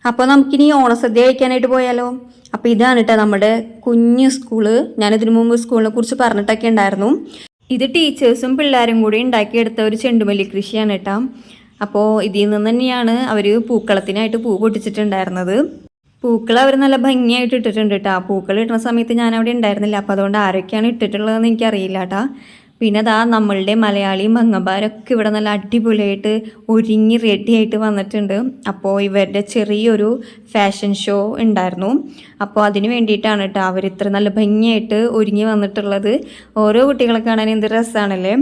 അപ്പോൾ നമുക്കിനി ഓണസദ്യ കഴിക്കാനായിട്ട് പോയാലോ? അപ്പോൾ ഇതാണ് കേട്ടോ നമ്മുടെ കുഞ്ഞു സ്കൂള്. ഞാനിതിനു മുമ്പ് സ്കൂളിനെ കുറിച്ച് പറഞ്ഞിട്ടൊക്കെ ഉണ്ടായിരുന്നു. ഇത് ടീച്ചേഴ്സും പിള്ളേരും കൂടി ഉണ്ടാക്കിയെടുത്ത ഒരു ചെണ്ടുമല്ലി കൃഷിയാണ് കേട്ടോ. അപ്പോൾ ഇതിൽ നിന്ന് തന്നെയാണ് അവർ പൂക്കളത്തിനായിട്ട് പൂ പൊട്ടിച്ചിട്ടുണ്ടായിരുന്നത്. പൂക്കൾ അവർ നല്ല ഭംഗിയായിട്ട് ഇട്ടിട്ടുണ്ട് കേട്ടോ. പൂക്കൾ ഇടുന്ന സമയത്ത് ഞാൻ അവിടെ ഉണ്ടായിരുന്നില്ല, അപ്പോൾ അതുകൊണ്ട് ആരൊക്കെയാണ് ഇട്ടിട്ടുള്ളതെന്ന് എനിക്കറിയില്ല കേട്ടോ. പിന്നെ അതാ നമ്മളുടെ മലയാളി മങ്ങന്മാരൊക്കെ ഇവിടെ നല്ല അടിപൊളിയായിട്ട് ഒരുങ്ങി റെഡി ആയിട്ട് വന്നിട്ടുണ്ട്. അപ്പോൾ ഇവരുടെ ചെറിയൊരു ഫാഷൻ ഷോ ഉണ്ടായിരുന്നു. അപ്പോൾ അതിന് വേണ്ടിയിട്ടാണ് കേട്ടോ അവർ ഇത്ര നല്ല ഭംഗിയായിട്ട് ഒരുങ്ങി വന്നിട്ടുള്ളത്. ഓരോ കുട്ടികളെ കാണാൻ എന്ത് രസമാണല്ലേ.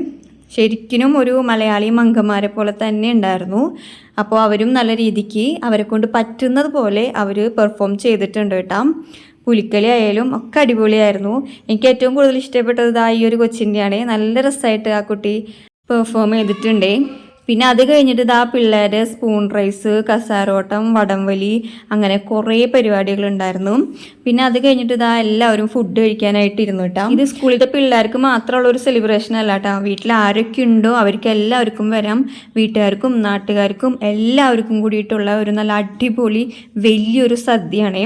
ശരിക്കും ഒരു മലയാളി മങ്കന്മാരെ പോലെ തന്നെ ഉണ്ടായിരുന്നു. അപ്പോൾ അവരും നല്ല രീതിക്ക് അവരെ കൊണ്ട് പറ്റുന്നത് പോലെ അവർ പെർഫോം ചെയ്തിട്ടുണ്ട് കേട്ടോ. പുലിക്കളി ആയാലും ഒക്കെ അടിപൊളിയായിരുന്നു. എനിക്ക് ഏറ്റവും കൂടുതൽ ഇഷ്ടപ്പെട്ടത് ഈ ഒരു കൊച്ചിൻ്റെയാണ്. നല്ല രസമായിട്ട് ആ കുട്ടി പെർഫോം ചെയ്തിട്ടുണ്ട്. പിന്നെ അത് കഴിഞ്ഞിട്ട് പിള്ളേരെ സ്പൂൺ റൈസ്, കസാരോട്ടം, വടംവലി, അങ്ങനെ കുറേ പരിപാടികളുണ്ടായിരുന്നു. പിന്നെ അത് കഴിഞ്ഞിട്ട് എല്ലാവരും ഫുഡ് കഴിക്കാനായിട്ട് ഇരുന്നു കേട്ടോ. ഇത് സ്കൂളിലത്തെ പിള്ളേർക്ക് മാത്രമുള്ള ഒരു സെലിബ്രേഷൻ അല്ല കേട്ടോ. വീട്ടിൽ ആരൊക്കെ ഉണ്ടോ അവർക്ക് എല്ലാവർക്കും വരാം. വീട്ടുകാർക്കും നാട്ടുകാർക്കും എല്ലാവർക്കും കൂടിയിട്ടുള്ള ഒരു നല്ല അടിപൊളി വലിയൊരു സദ്യയാണ്.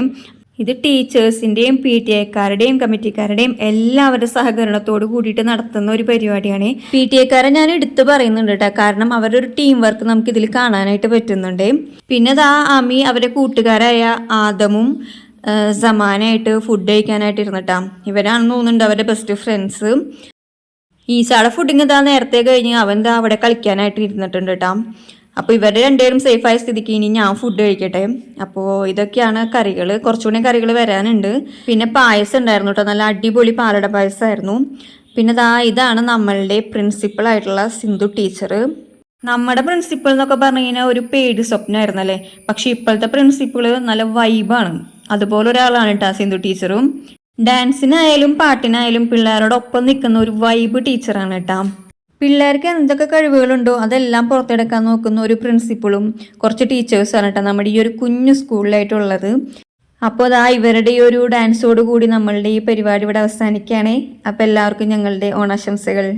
ഇത് ടീച്ചേഴ്സിൻ്റെയും PTA-ക്കാരുടെയും കമ്മിറ്റിക്കാരുടെയും എല്ലാവരുടെ സഹകരണത്തോട് കൂടിയിട്ട് നടത്തുന്ന ഒരു പരിപാടിയാണ്. PTA-ക്കാരെ ഞാൻ എടുത്തു പറയുന്നുണ്ട് കേട്ടോ, കാരണം അവരുടെ ഒരു ടീം വർക്ക് നമുക്ക് ഇതിൽ കാണാനായിട്ട് പറ്റുന്നുണ്ട്. പിന്നെ ആമി അവരുടെ കൂട്ടുകാരായ ആദമും സമാനായിട്ട് ഫുഡ് കഴിക്കാനായിട്ട് ഇരുന്നിട്ടാ. ഇവരാണെന്ന് തോന്നുന്നുണ്ട് അവരുടെ ബെസ്റ്റ് ഫ്രണ്ട്സ്. ഈസാടെ ഫുഡിങ് നേരത്തെ കഴിഞ്ഞ് അവൻ അവിടെ കളിക്കാനായിട്ട് ഇരുന്നിട്ടുണ്ട് കേട്ടോ. അപ്പോൾ ഇവരുടെ രണ്ടുപേരും സേഫായ സ്ഥിതിക്ക് ഇനി ഞാൻ ഫുഡ് കഴിക്കട്ടെ. അപ്പോൾ ഇതൊക്കെയാണ് കറികൾ. കുറച്ചുകൂടി കറികൾ വരാനുണ്ട്. പിന്നെ പായസം ഉണ്ടായിരുന്നു കേട്ടോ, നല്ല അടിപൊളി പാലട പായസമായിരുന്നു. പിന്നെ ഇതാണ് നമ്മളുടെ പ്രിൻസിപ്പൾ ആയിട്ടുള്ള സിന്ധു ടീച്ചർ. നമ്മുടെ പ്രിൻസിപ്പൾ എന്നൊക്കെ പറഞ്ഞു കഴിഞ്ഞാൽ ഒരു പേടി സ്വപ്നമായിരുന്നല്ലേ. പക്ഷെ ഇപ്പോഴത്തെ പ്രിൻസിപ്പൾ നല്ല വൈബാണ്. അതുപോലെ ഒരാളാണ് കേട്ടോ സിന്ധു ടീച്ചറും. ഡാൻസിനായാലും പാട്ടിനായാലും പിള്ളേരോടൊപ്പം നിൽക്കുന്ന ഒരു വൈബ് ടീച്ചറാണ് കേട്ടോ. പിള്ളേർക്ക് എന്തൊക്കെ കഴിവുകളുണ്ടോ അതെല്ലാം പുറത്തെടുക്കാൻ നോക്കുന്ന ഒരു പ്രിൻസിപ്പളും കുറച്ച് ടീച്ചേഴ്സാണ് കേട്ടോ നമ്മുടെ ഈ ഒരു കുഞ്ഞു സ്കൂളിലായിട്ടുള്ളത്. അപ്പോൾ ഇവരുടെ ഈ ഒരു ഡാൻസോട് കൂടി നമ്മളുടെ ഈ പരിപാടി ഇവിടെ അവസാനിക്കുകയാണേ. അപ്പോൾ എല്ലാവർക്കും ഞങ്ങളുടെ ഓണാശംസകൾ.